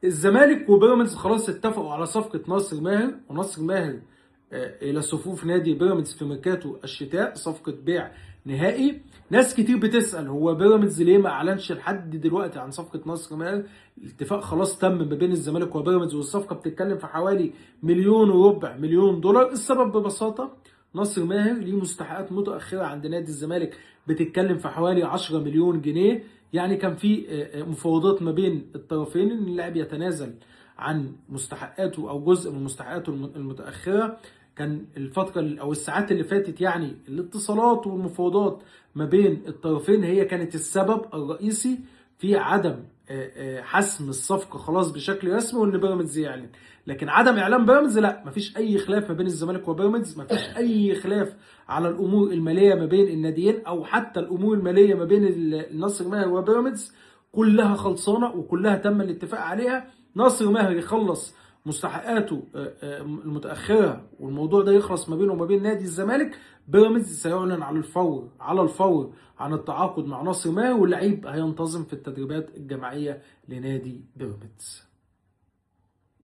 الزمالك وبيراميدز خلاص اتفقوا على صفقة ناصر ماهر، وناصر ماهر إلى صفوف نادي بيراميدز في ميركاتو الشتاء، صفقة بيع نهائي. ناس كتير بتسأل هو بيراميدز ليه ما أعلنش لحد دلوقتي عن صفقة ناصر ماهر؟ الاتفاق خلاص تم ما بين الزمالك وبيراميدز، والصفقة بتتكلم في حوالي 1.25 مليون دولار. السبب ببساطة ناصر ماهر ليه مستحقات متأخرة عند نادي الزمالك بتتكلم في حوالي 10 مليون جنيه. يعني كان في مفاوضات ما بين الطرفين ان اللاعب يتنازل عن مستحقاته او جزء من مستحقاته المتأخرة. كان الفترة او الساعات اللي فاتت يعني الاتصالات والمفاوضات ما بين الطرفين هي كانت السبب الرئيسي في عدم حسم الصفقه خلاص بشكل رسمي وان بيراميدز يعلن. لكن عدم اعلان بيراميدز لا، مفيش اي خلاف ما بين الزمالك وبيراميدز، مفيش اي خلاف على الامور الماليه ما بين الناديين او حتى الامور الماليه ما بين النصر ماهر وبيراميدز. كلها خلصانه وكلها تم الاتفاق عليها. ناصر ماهر يخلص مستحقاته المتاخره والموضوع ده يخلص ما بينه وما بين نادي الزمالك. بيراميدز سيعلن على الفور عن التعاقد مع ناصر ماهر، واللعيب هينتظم في التدريبات الجماعيه لنادي بيراميدز.